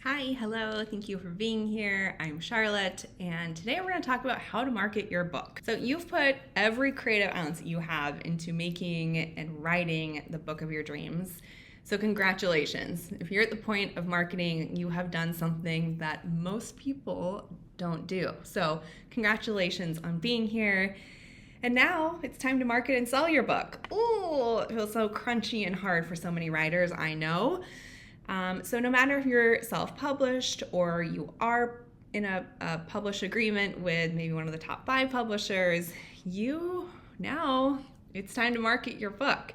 Hi, hello, thank you for being here. I'm Charlotte, and today we're going to talk about how to market your book. So, you've put every creative ounce that you have into making and writing the book of your dreams. So, congratulations. If you're at the point of marketing, you have done something that most people don't do. So, congratulations on being here. And now it's time to market and sell your book. Ooh, it feels so crunchy and hard for so many writers, I know. So no matter if you're self-published or you are in a published agreement with maybe one of the top 5 publishers, it's time to market your book.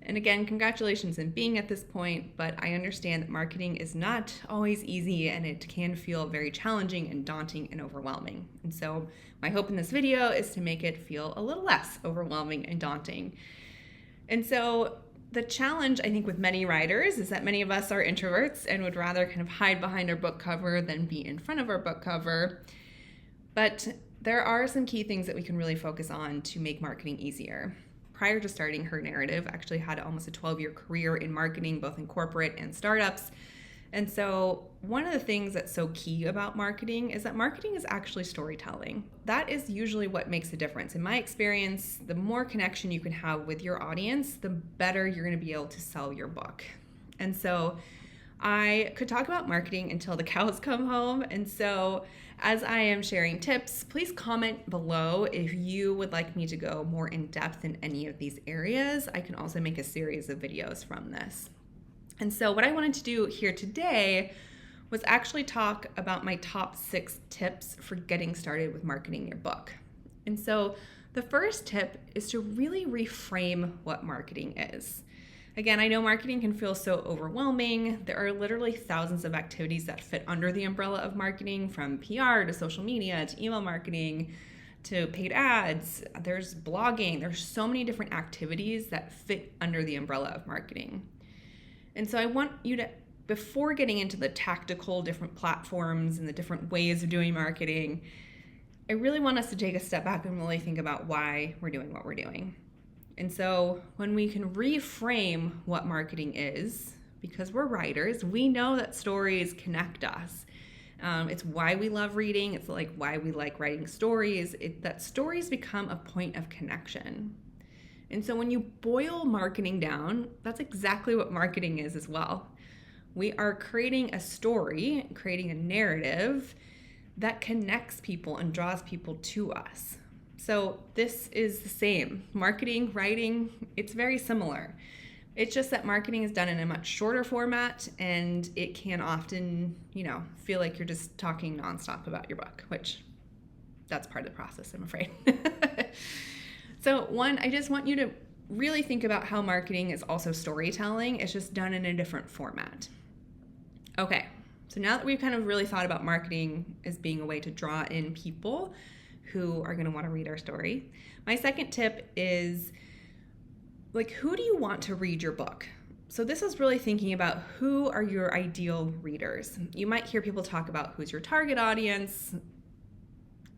And again, congratulations on being at this point, but I understand that marketing is not always easy and it can feel very challenging and daunting and overwhelming. And so my hope in this video is to make it feel a little less overwhelming and daunting. And so the challenge, I think, with many writers is that many of us are introverts and would rather kind of hide behind our book cover than be in front of our book cover. But there are some key things that we can really focus on to make marketing easier. Prior to starting Her Narrative, I actually had almost a 12-year career in marketing, both in corporate and startups. And so one of the things that's so key about marketing is that marketing is actually storytelling. That is usually what makes a difference. In my experience, the more connection you can have with your audience, the better you're going to be able to sell your book. And so I could talk about marketing until the cows come home. And so as I am sharing tips, please comment below if you would like me to go more in depth in any of these areas. I can also make a series of videos from this. And so what I wanted to do here today was actually talk about my top 6 tips for getting started with marketing your book. And so the first tip is to really reframe what marketing is. Again, I know marketing can feel so overwhelming. There are literally thousands of activities that fit under the umbrella of marketing, from PR to social media to email marketing to paid ads. There's blogging. There's so many different activities that fit under the umbrella of marketing. And so I want you to, before getting into the tactical different platforms and the different ways of doing marketing, I really want us to take a step back and really think about why we're doing what we're doing. And so when we can reframe what marketing is, because we're writers, we know that stories connect us. It's why we love reading. It's like why we like writing stories. That stories become a point of connection. And so when you boil marketing down, that's exactly what marketing is as well. We are creating a story, creating a narrative that connects people and draws people to us. So this is the same. Marketing, writing, it's very similar. It's just that marketing is done in a much shorter format, and it can often, feel like you're just talking nonstop about your book, which that's part of the process, I'm afraid. So one, I just want you to really think about how marketing is also storytelling. It's just done in a different format. Okay, so now that we've kind of really thought about marketing as being a way to draw in people who are going to want to read our story, my second tip is, who do you want to read your book? So this is really thinking about who are your ideal readers. You might hear people talk about who's your target audience,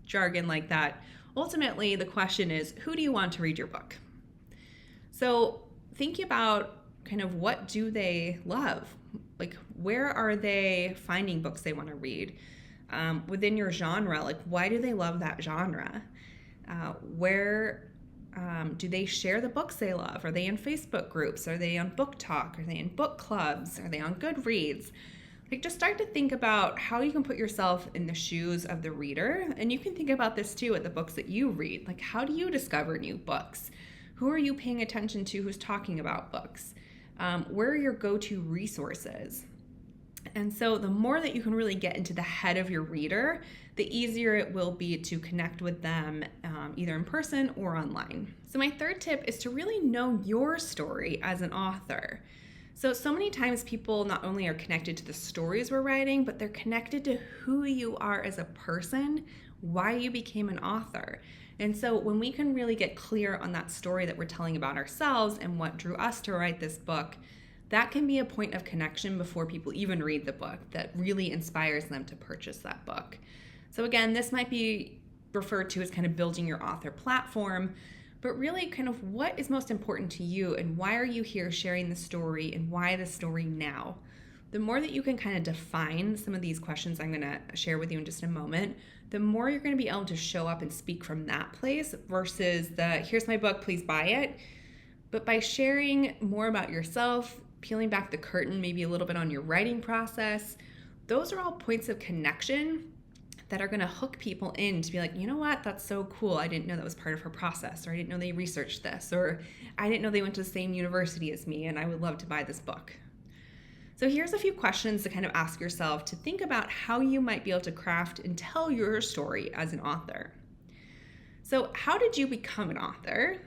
jargon like that. Ultimately, the question is, who do you want to read your book? So thinking about kind of what do they love? Where are they finding books they want to read? Within your genre, why do they love that genre? Where do they share the books they love? Are they in Facebook groups? Are they on Book Talk? Are they in book clubs? Are they on Goodreads? Just start to think about how you can put yourself in the shoes of the reader. And you can think about this too at the books that you read. How do you discover new books? Who are you paying attention to who's talking about books? Where are your go-to resources? And so the more that you can really get into the head of your reader, the easier it will be to connect with them either in person or online. So my third tip is to really know your story as an author. So many times people not only are connected to the stories we're writing, but they're connected to who you are as a person, why you became an author. And so when we can really get clear on that story that we're telling about ourselves and what drew us to write this book, that can be a point of connection before people even read the book that really inspires them to purchase that book. So again, this might be referred to as kind of building your author platform, but really kind of what is most important to you and why are you here sharing the story and why the story now? The more that you can kind of define some of these questions I'm going to share with you in just a moment, the more you're going to be able to show up and speak from that place versus the here's my book, please buy it. But by sharing more about yourself, peeling back the curtain maybe a little bit on your writing process, those are all points of connection that are going to hook people in to be like, you know what, that's so cool. I didn't know that was part of her process, or I didn't know they researched this, or I didn't know they went to the same university as me, and I would love to buy this book. So here's a few questions to kind of ask yourself to think about how you might be able to craft and tell your story as an author. So how did you become an author?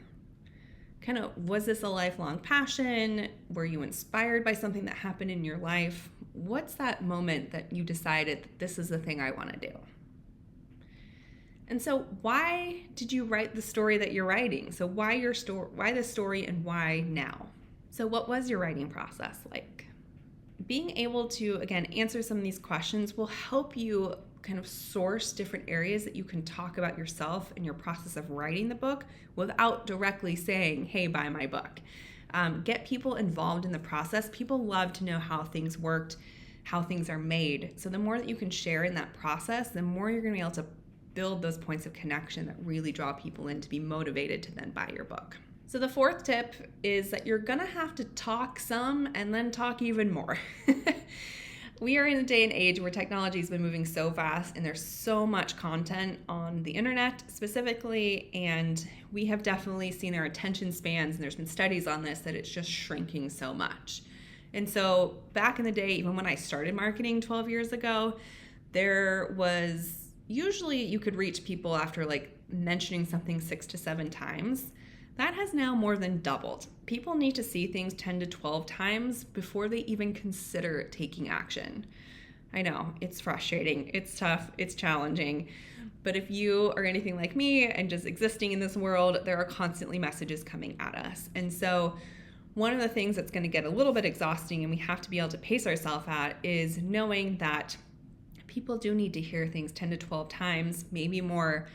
Kind of, was this a lifelong passion? Were you inspired by something that happened in your life? What's that moment that you decided that this is the thing I want to do? And so why did you write the story that you're writing? So why this story, and why now? So what was your writing process like? Being able to, again, answer some of these questions will help you kind of source different areas that you can talk about yourself in your process of writing the book without directly saying, hey, buy my book. Get people involved in the process. People love to know how things worked, how things are made. So the more that you can share in that process, the more you're going to be able to build those points of connection that really draw people in to be motivated to then buy your book. So the fourth tip is that you're gonna have to talk some and then talk even more. We are in a day and age where technology has been moving so fast and there's so much content on the internet specifically, and we have definitely seen our attention spans, and there's been studies on this, that it's just shrinking so much. And so back in the day, even when I started marketing 12 years ago, there was usually you could reach people after like mentioning something 6 to 7 times. That has now more than doubled. People need to see things 10 to 12 times before they even consider taking action. I know, it's frustrating, it's tough, it's challenging, but if you are anything like me and just existing in this world, there are constantly messages coming at us. And so one of the things that's going to get a little bit exhausting and we have to be able to pace ourselves at is knowing that people do need to hear things 10 to 12 times, maybe more,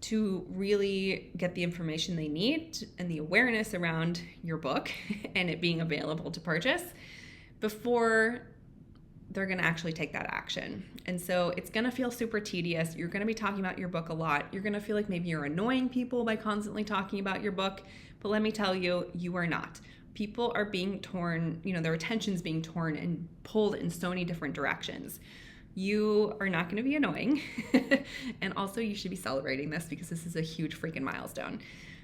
to really get the information they need and the awareness around your book and it being available to purchase before they're going to actually take that action. And so it's going to feel super tedious. You're going to be talking about your book a lot. You're going to feel like maybe you're annoying people by constantly talking about your book, but let me tell you, you are not. People are being torn, their attention's being torn and pulled in so many different directions. You are not going to be annoying. And also you should be celebrating this because this is a huge freaking milestone.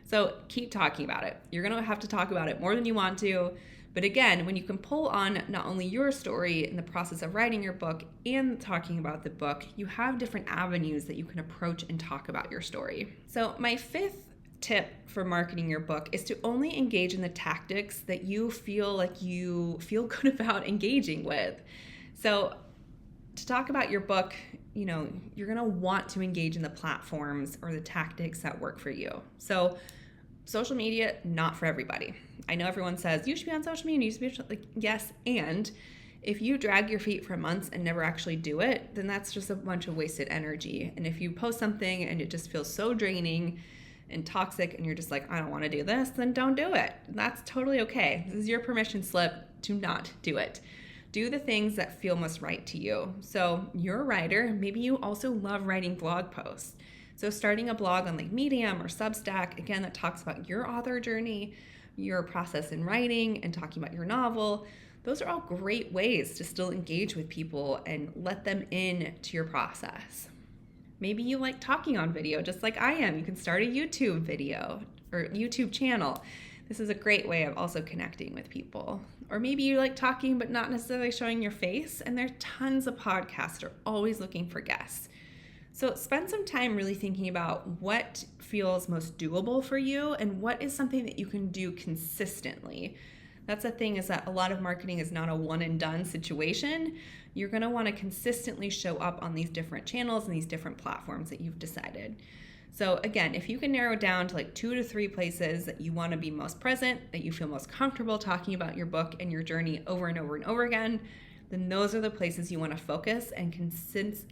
So keep talking about it. You're going to have to talk about it more than you want to. But again, when you can pull on not only your story in the process of writing your book and talking about the book, you have different avenues that you can approach and talk about your story. So my fifth tip for marketing your book is to only engage in the tactics that you feel like you feel good about engaging with. So to talk about your book, you're going to want to engage in the platforms or the tactics that work for you. So social media, not for everybody. I know everyone says you should be on social media, you should be like, yes, and if you drag your feet for months and never actually do it, then that's just a bunch of wasted energy. And if you post something and it just feels so draining and toxic and you're just like, I don't want to do this, then don't do it. That's totally okay. This is your permission slip to not do it. Do the things that feel most right to you. So you're a writer, maybe you also love writing blog posts. So starting a blog on like Medium or Substack, again, that talks about your author journey, your process in writing, and talking about your novel. Those are all great ways to still engage with people and let them in to your process. Maybe you like talking on video, just like I am. You can start a YouTube video or YouTube channel. This is a great way of also connecting with people. Or maybe you like talking but not necessarily showing your face, and there are tons of podcasts that are always looking for guests. So spend some time really thinking about what feels most doable for you and what is something that you can do consistently. That's the thing, is that a lot of marketing is not a one and done situation. You're going to want to consistently show up on these different channels and these different platforms that you've decided. So again, if you can narrow down to like 2 to 3 places that you want to be most present, that you feel most comfortable talking about your book and your journey over and over and over again, then those are the places you want to focus and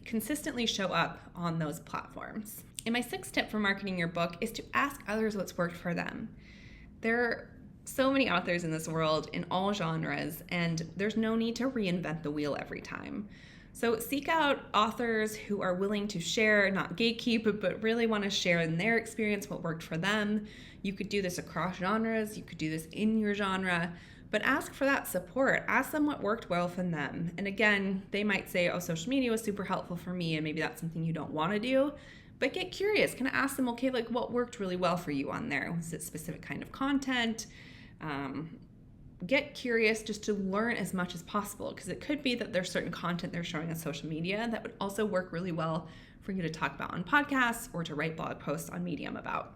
consistently show up on those platforms. And my 6th tip for marketing your book is to ask others what's worked for them. There so many authors in this world in all genres, and there's no need to reinvent the wheel every time. So seek out authors who are willing to share, not gatekeep, but really want to share in their experience what worked for them. You could do this across genres, you could do this in your genre, but ask for that support. Ask them what worked well for them. And again, they might say, oh, social media was super helpful for me, and maybe that's something you don't want to do. But get curious, kind of ask them, okay, like what worked really well for you on there? Was it specific kind of content? Get curious just to learn as much as possible, because it could be that there's certain content they're showing on social media that would also work really well for you to talk about on podcasts or to write blog posts on Medium about.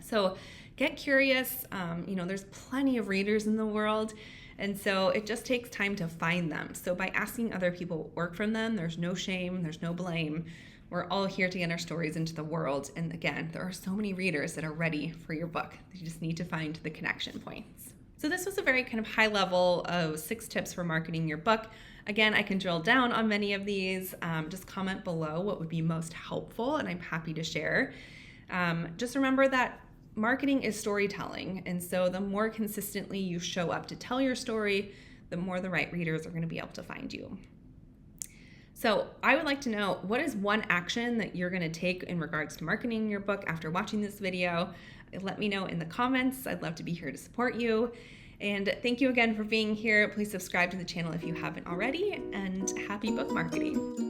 So get curious. There's plenty of readers in the world, and so it just takes time to find them. So by asking other people what worked from them, there's no shame, there's no blame. We're all here to get our stories into the world. And again, there are so many readers that are ready for your book. You just need to find the connection points. So this was a very kind of high level of 6 tips for marketing your book. Again, I can drill down on many of these. Just comment below what would be most helpful, and I'm happy to share. Just remember that marketing is storytelling. And so the more consistently you show up to tell your story, the more the right readers are going to be able to find you. So I would like to know, what is one action that you're going to take in regards to marketing your book after watching this video? Let me know in the comments. I'd love to be here to support you. And thank you again for being here. Please subscribe to the channel if you haven't already, and happy book marketing.